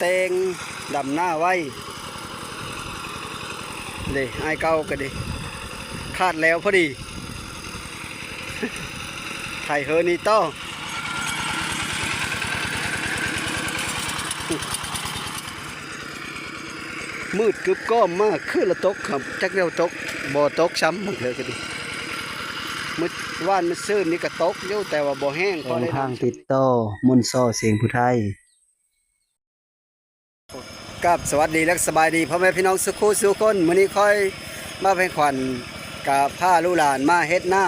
เตงดำหน้าไว้เลยไอ้เก้าก็ดีคาดแล้วพอดีไข่เฮอนี่ต้อมืดกึบก้อมมากขึ้นละตกครับจักเดียวตกบ่ตกซ้ำหมดเลยก็ดีมืดว่านมืดซื่นนี่ก็ตกอยู่แต่ว่าบ่แห้งพอได้ทางติดต่อมุนซ้อเสียงผู้ไทยกับสวัสดีและสบายดีพ่อแม่พี่น้องสุขุสุขคนมื้อนี้ค่อยมาเป็นขวัญกับผ้าลูกหลานมาเฮ็ดหน้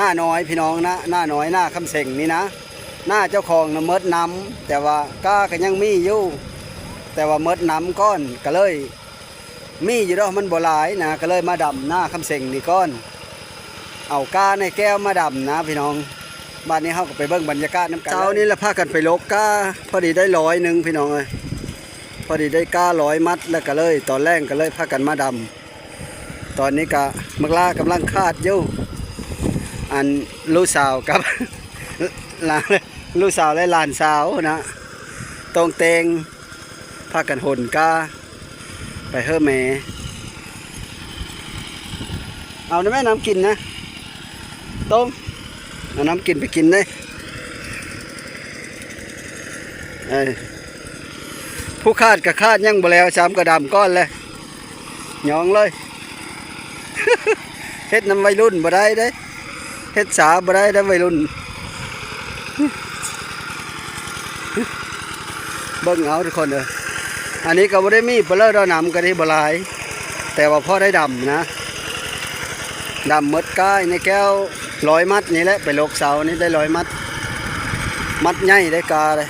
าน้อยพี่น้องนะหน้าน้อยหน้าคำเสงนี่นะหน้าเจ้าของน่ะเมิดน้ำแต่ว่าก้าก็ยังมีอยู่แต่ว่าเมิดน้ำก้อนก็เลยมีอยู่ดอกมันบ่หลายนะก็เลยมาดำหน้าคำเสงนี่ก้อนเอาก้าในแก้วมาดำนะพี่น้องบ้านนี้เฮาก็ไปเบิ่งบรรยากาศน้ำกันเช้านี้ละพากันไปลกก้าพอดีได้100พี่น้องเอ้ยพอดีได้ก้า100 มัดแล้วก็เลยตอนแรกก็เลยพากันมาดำตอนนี้ก็มักลากำลังคาดอยู่อันลูกสาวกับหลานลูกสาวและหลานสาวนะตรงเตงพากันหนก้าไปเฮ้อแม่เอาได้ไหมน้ำกินนะตรงเอาน้ำกินไปกินได้ผู้คาดกับคาดยังบ่แล้วซ้ำกระดำก้อนเลยหยองเลย เฮ็ดน้ำวัยรุ่นบ่ได้เด้เฮ็ดสาบ่ได้ได้วัยรุ่น เบิ่งเอาทุกคนเลยอันนี้ก็บ่ได้มีเปลือกดอกน้ำก็ได้บ่หลายแต่ว่าพอได้ดำนะดำหมดก้ายในแก้ว100 มัดนี่แหละไปโลกเสานี่ได้100 มัดมัดใหญ่ได้กาเลย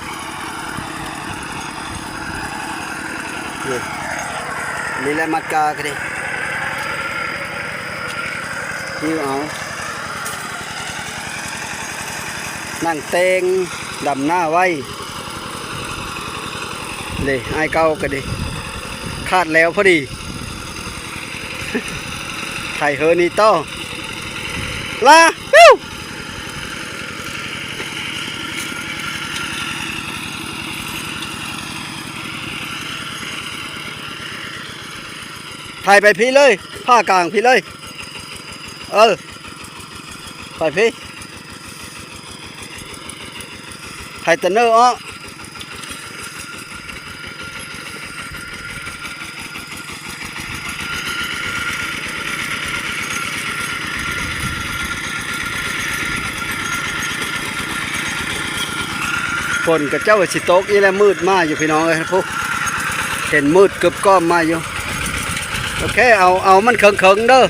นี่แหละมัดกาก็ได้นี่เอานั่งเตงดำหน้าไว้เลยไอ้เก้าก็ดีคาดแล้วพอดีไข่เฮอนี่ต้อลาปิ้วถ่ายไปพี่เลยผ้ากลางพี่เลยไปพี่ถ่ายตะเนออ้อฝนกับเจ้าสิโต๊กนี่แหละมืดมากอยู่พี่น้องเลยพวกเห็นมืดเกือบก้อมมาอยู่โอเคเอามันเขิงเด้อ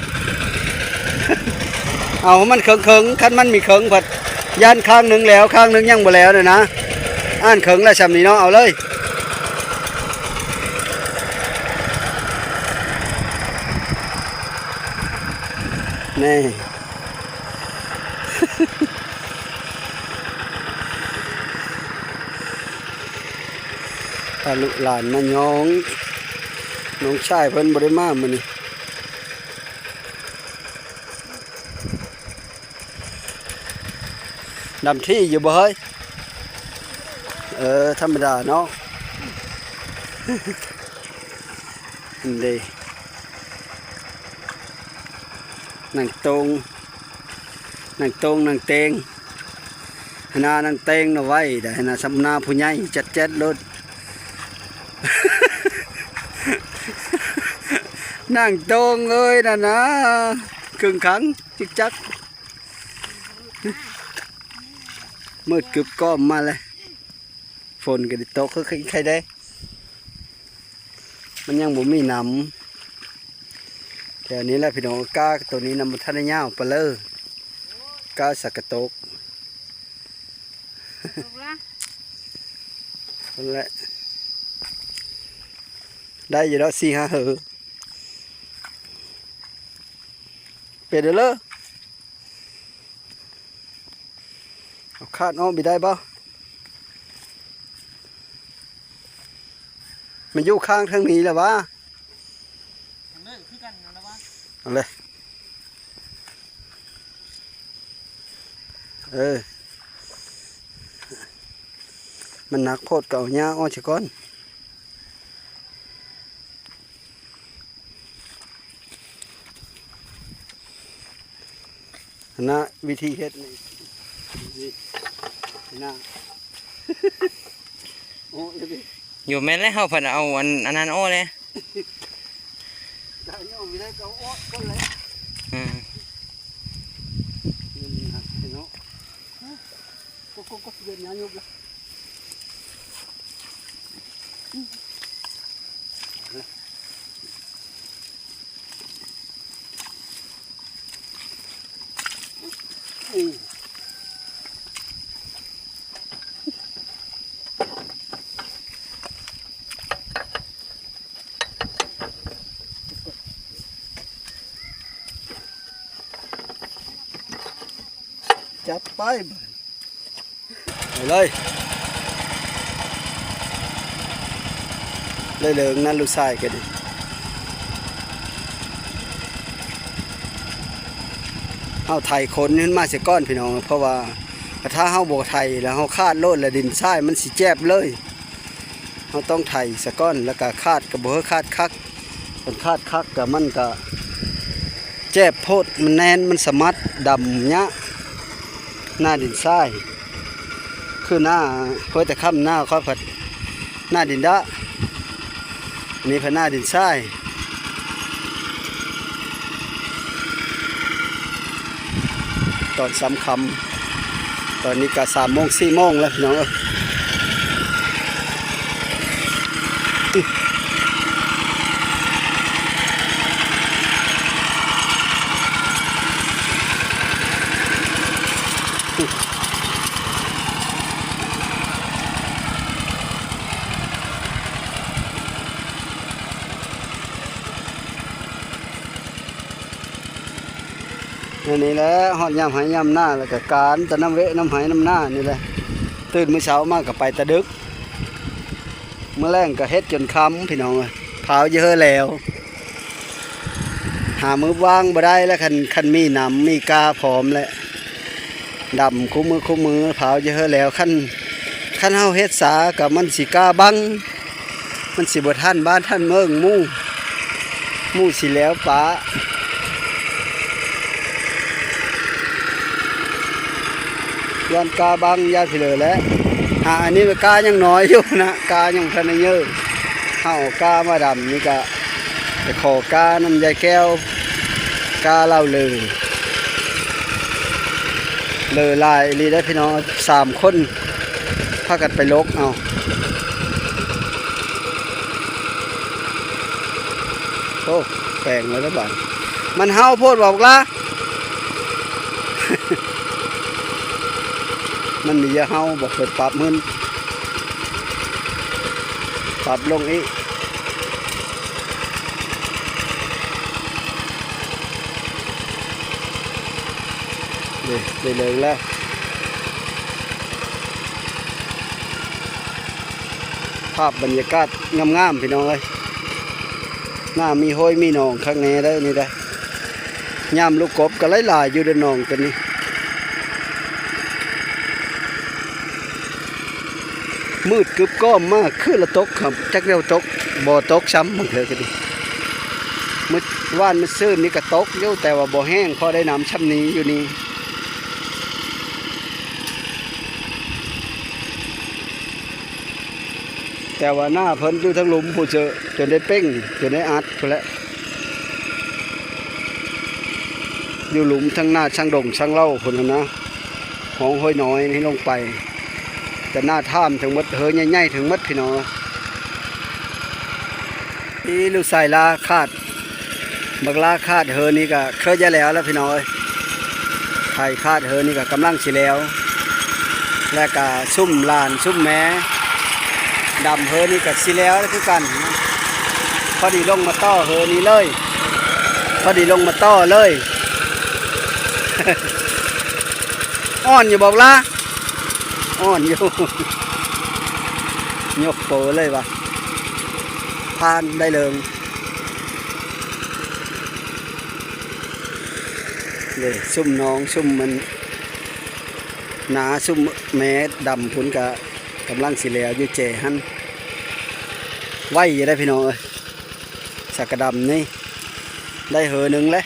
เอามันเขิงคันมันมีเขิงผัดยันข้างหนึ่งแล้วข้างหนึ่งยังบ่แล้วเลยนะอ่านเขิงแล้วชำนี้เนาะเอาเลยนี่ พาลูกหลานมาน้องชายเพิ่นบ่ได้มามื้อนี้ดำที่อยู่บ่เฮ้ยธรรมดาเนาะ ดีนั่งตรงนั่งเตงนานั่งเตงน่ะไว้ได้นะสำนาผู้ใหญ่จัดรถ นั่งตรงเอ้ยนะครึ่งขังจิกจักมืดกึบก้อมมาเลยฝนก็ได้ตกคือใครได้มันยังบ่มีน้ำแถวนี้แหละพี่น้องก้าตัวนี้นำมาทันยาวไปเลยก้าสักกระตกนั่นแหละได้อยู่แล้ว4-5 เหอเปลี่ยนเลยเอาคาดน้องไปได้ป่ะมันอยู่ข้างทางนี้แหละวะเอาเลยมันหนักโคตรเก่าหญ้าอ้อชิก้อน นะวิธีเฮ็ดนี่นะ โอ้ยพี่ อยู่แม่นแล้วเฮาเพิ่นเอาอันนั้นอ้อเลยได้เนี่ยมีได้ก็โอ้ก็เลย อืม นี่นะเนาะก็เย็นยายุบละจัดไปเลยเลยเหลืองนั่นลูกชายกันดิเอาไทยคนขึ้นมาเสียก้อนพี่น้องเพราะว่าถ้าเฮาบ่ไทยแล้วเฮาคาดโลดแล้วดินทรายมันสิแจบเลยเฮาต้องไทยสะก้อนแล้วก็คาดก็บ่คาดคักมันคาดคักก็มันก็แจบโพดมันแน่นมันสมัดดำเนี้ยหน้าดินทรายคือหน้าเพื่อแต่ค่ำหน้าค่อยผัดหน้าดินดะนี่พันหน้าดินทรายตอน3 ค่ำตอนนี้ก็3 โมง 4 โมงแล้วพี่น้องนี่แหละหอดยำหายยำหน้าแล้วก็การตะน้ำเวะน้ำหายน้ำหน้านี่แหละตื่นมื้อเช้ามากกับไปตะดึกเมื่อแรงก็เฮ็ดจนค่ำพี่น้องเผาเยอะแล้วหามือว่างบ่ได้แล้วคันมีน้ำมีกาพร้อมแล้วดำคู่มือเผาเยอะแล้วคันเฮาเฮ็ดสากับมันสิกาบังมันสิบ่ทันบ้านท่านเมืองหมู่สิแล้วป้ายันกาบังยาสิเลยแล้วอันนี้กายังน้อยอยู่นะกายังทันเยอะเอากามาดำนี่ก็ไปขอกาน้ำยาแก้วกาเล่าเลยลายรีได้พี่น้อง3 คนพากันไปลกเอาโอ้แปลงแล้วนะบ้านมันเฮาโพดบอกละ มันมีเฮาบอกเปิดปรับมึนปรับลงอีกเลยแล้วภาพบรรยากาศงามๆพี่น้องเลยหน้ามีห้อยมีหนองข้างในได้นี่ได้ย่ำลูกกบก็หลายๆอยู่ในหนองตัวนี้มืดกึบก้อมมากคือละตกครับจักเดียวตกบ่ตกซ้ำบางเถอะก็ดีมืดว่านมืดซื่นนี่ก็ตกเยอะแต่ว่าบ่แห้งพอได้น้ำช้ำนี้อยู่นี่แต่ว่าหน้าเพิ่นอยู่ทั้งหลุมผู้เจอจนได้เป้งจนได้อัดไปแล้วอยู่หลุมทั้งหน้าช่างดงช่างเล่าคนนะของห้อยน้อยนี่ลงไปแต่หน้าท่ามถึงมัดเฮยใหญ่ๆถึงมัดพี่น้องนี่ลูกใส่ลาคาดบักลาคาดเฮนี่ก็เคยจะแล้วพี่น้องไข่คาดเฮนี่ก็กำลังสิแล้วและก็ซุ่มลานซุ่มแม้ดำเฮนี่ก็สิแล้วคือกันพอดีลงมาต่อเฮนี่เลยพอดีลงมาต่อเลย อ่อนอยู่บอกละอ่อนอยู่ ยกโปเลยวะพานได้เลยเลยซุ่มน้องซุ่มมันหนาซุ่มแม่ดำพุ่นกะกำลังสิแล้วอยู่เจหันไหวอยู่ได้พี่น้องเอ้ยสักกระดำนี่ได้เหอหนึ่งเลย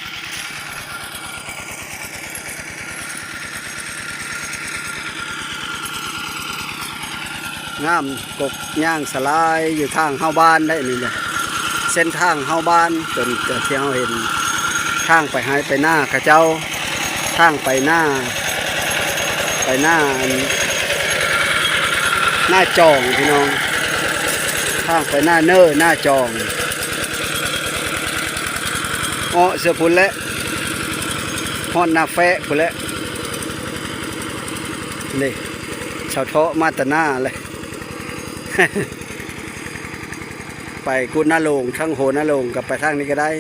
งามกกย่างสลายอยู่ทางเฮาบ้านได้นี่เนี่ยเส้นทางเฮาบ้านจนจะที่เฮาเห็นทางไปหายไปหน้ากระเจ้าทางไปหน้าหน้าจองพี่น้องทางไปหน้าเน้อหน้าจองอ้อเสือพุ่นและฮอนหน้าแฟะพุ่นและนี่ชาวเทาะมาแตหน้าเลย ไปกุดนาโลงทั้งโหนาโลงกับไปทางนี้ก็ได้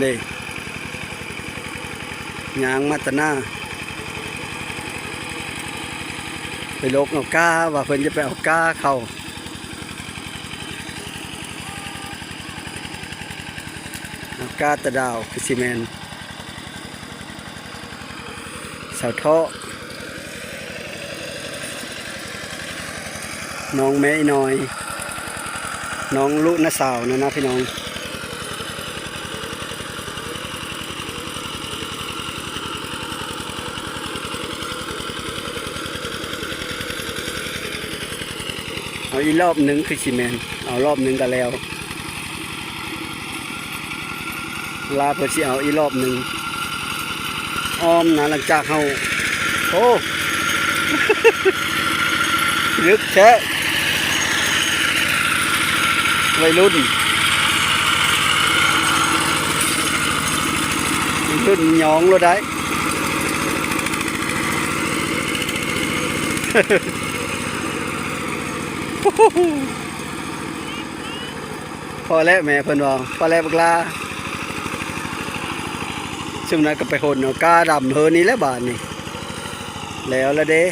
นี่ยางมาแตหน้าไปลกเอาก้าว่าเพิ่นจะไปเอาก้าเข้าเอาก้าตะดาวคือซีเมนเสาท่อน้องแม่น้อยน้องลุน้าสาวนะพี่น้องเอาอีกรอบหนึ่งคือซีเมนเอารอบหนึ่งก็แล้วลาเพื่อสิเอาอีกรอบหนึ่งอ้อมนะหลังจากเขาโอ้ ลึกแท้วัยรุ่นหยองแล้วได้ พอแล้วแม่เพิ่นว่าพอแล้วบักลาซึ่งนั้นก็ไปหนเอากาดำเฮินนี้แล้วบาดนี่แล้วละเด้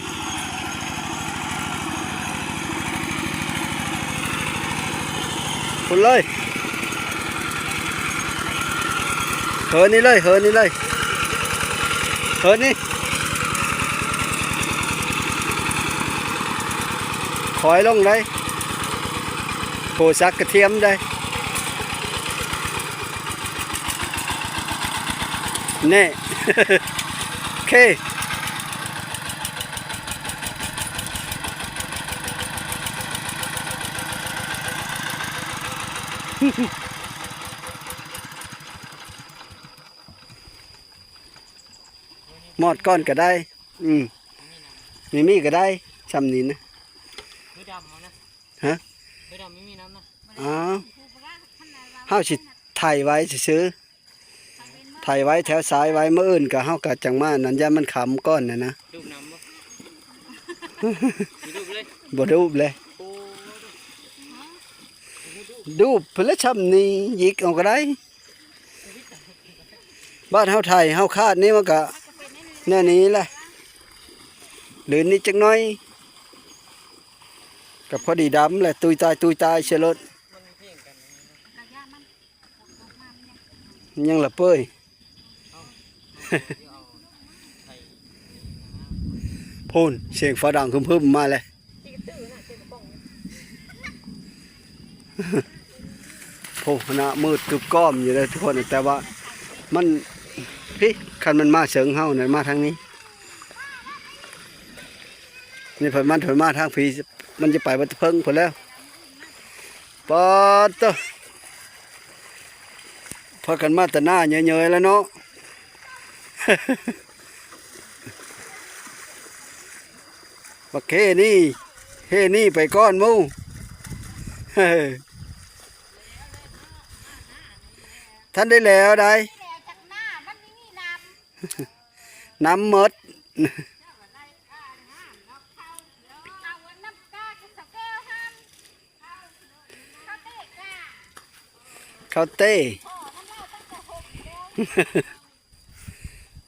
คุณเลยเฮินนี่เลยเฮินนี่เลยเฮินนี่คอยลงได้โผซักกระเทียมได้เน่ โอเคหมอดก้อนก็ได้มีก็ได้ชำนี้นะ ไม่ดำเอานะ ฮะ ไม่ดำไม่มีน้ำนะ อ๋อเฮาสิถ่ายไว้ซื้อถ่ายไว้แถวซ้ายไว้เมื่ออื่นก็เฮาก็จังมานั่นยามมันขำก้อนน่ะนะ ดูน้ำบ่ดูเลย บ่ดูบเลย โอ้ ดูบเพิ่นละชำนี้หยิกเอาก็ได้บ้านเฮาไทยเฮาคาดนี่มันก็แน่นี้แหละหรือนิดจักหน่อยก็พอดีดำแหละตุยตายเสียรถยังละเป้ย พูนเสียงฟ้าดังคึมๆมาเลยโอ้หน้ามืดกึบก้อมอยู่เลยทุกคนแต่ว่ามันพี่คันมันมาเฉิงเฮาเนี่ยมาทางนี้นี่เพิ่นมาทางผีมันจะไปวัดเพิ่งพุ่นแล้วปอดเตอพอกันมาแต่หน้าเยอะๆแล้วเนาะ บักเฮนี่ไปก้อนมูท่านได้แล้วได้น้ำมดข้าวเต้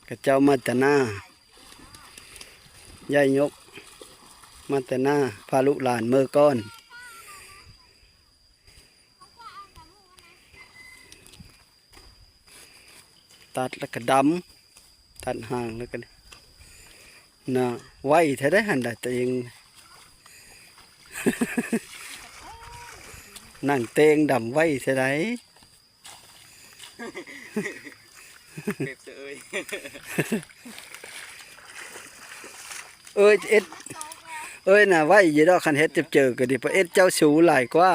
กระเจ้ามาแต่หน้ายายยกมาแต่หน้าพาลูกหลานเมื่อก้อนตัดแล้วก็ดำตัดห่างแล้วก็น่ะไว้แท้ได้หันได้ตัวเอง นั่งเตงดำไว้แท้ได้ เก็บเสย เอ้ยเอ็ดเอ้ยน่ะไว้อยู่ดอกคันเฮ็ดเจอก็ดิเพราะเอ็ดเจ้าสูหลายกว่า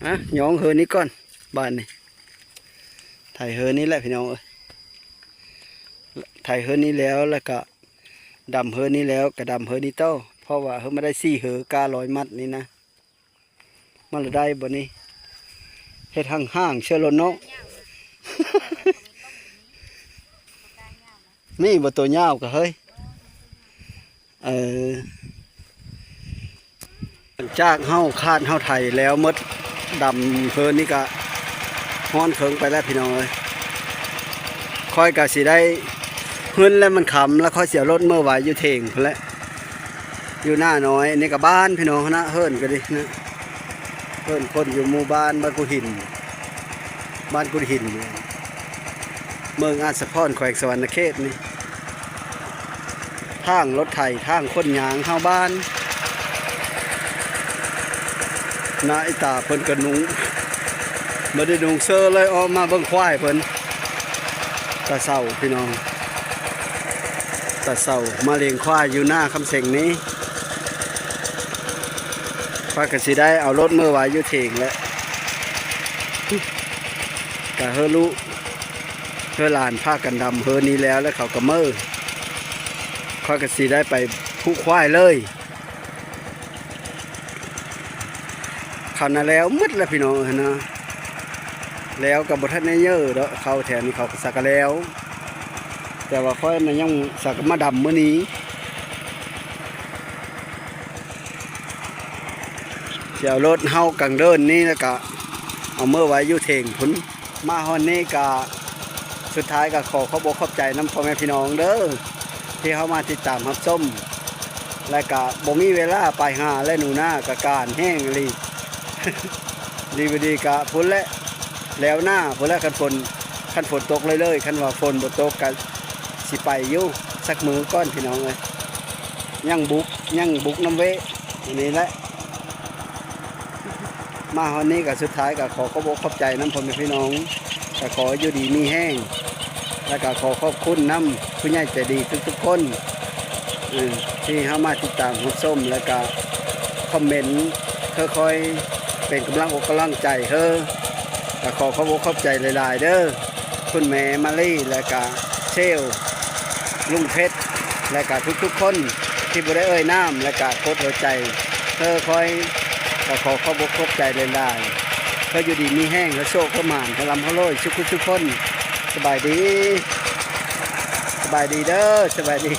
อะหยองเฮือนี้ก่อนบ้านนี่ถ่ายเฮือนี้แหละพี่น้องเอ้ยถ่ายเฮือนี้แล้วก็ดำเฮือนี้แล้วก็ดำเฮือนี้โตเพราะว่าเฮือไม่ได้ซี่เฮือกา100 มัดนี่นะมันละได้บ่นี่เฮ็ดห่างๆเชื่อรถเนาะ นี่บ่ตัวยาวก็เฮ้ยจากเฮาคาดเฮาไถแล้วหมดดำเพิ่นนี่ก็ฮ้อนเคิงไปแล้วพี่น้องเอ้ยค่อยก็สิได้เฮือนแล้วมันขำแล้วค่อยเสียรถเมื่อไหวอยู่เถงพุ่นแหละอยู่หน้าน้อยนี่ก็บ้านพี่น้องนะเฮิรนก็ดินะเฮิรนคนอยู่หมู่บ้านบ้านกุหินบ้านกุหินเมืองอาสะพรแขวงสวรรณเขตนี่ทางรถไถทางคนยางเข้าบ้านนาอิตาเพิ่นกระนุงบ่ได้นุงเซอร์เลยออกมาเบิ่งควายเพิ่นตาเศร้าพี่น้องตาเศร้ามาเลี้ยงควายอยู่หน้าคำเสงนี้พาก็สิได้เอารถเมื่อวายอยู่เถงแล้วก็เฮอลูเฮอหลานพากันดำเฮอนี้แล้วเขาก็เมื่อข้อยก็สิได้ไปผู้ควายเลยเขาน่ะแล้วมืดแล้วพี่น้องนะแล้วกับบทันในเยอะเด้อเขาแถวนี้เขาก็สักแล้ว แต่ว่าค่อยน่ะยังสักมาดำมื้อนี้เสียวรถเฮากังเดินนี่แล้วก็เอาเมื่อไว้อยู่เถงพุ่นมาฮอนนี้ก็สุดท้ายก็ขอขอบอกขอบใจน้ำพ่อแม่พี่น้องเด้อที่เขามาติดตามรับชมและก็บ่มีเวลาไปหาและหนูหน้ากับการแห้งรีดีบดีกะพุ่นแล้วหน้าพุ่นคันฝนตกเลยคันว่าฝนบ่ตกกันสิไปอยู่สักมือก้อนพี่น้องเลยยังบุกน้ำเวอันนี้แหละมาวันนี้กับสุดท้ายก็ขอบอกขอบใจน้ำพ่อแม่พี่น้องก็ขออยู่ดีมีแห้งแล้วก็ขอขอบคุณน้ำผู้ใหญ่ใจดีทุกคนที่เข้ามาติดตามรับชมแล้วก็คอมเมนต์ค่อยๆเป็นกำลังอกกำลังใจก็ขอบอกขอบใจหลายๆเด้อคุณแม่มาลี่แล้วก็เชลลุงเพชรและก็ทุกๆคนที่บ่ได้เอ่ยน้ำและก็โคตรหัวใจคอยก็ขอบอกขอบใจหลายๆอยู่ดีมีแห้งและโชคเข้ามาพลังพะโล้ทุกคนสบายดีเด้อสบายดี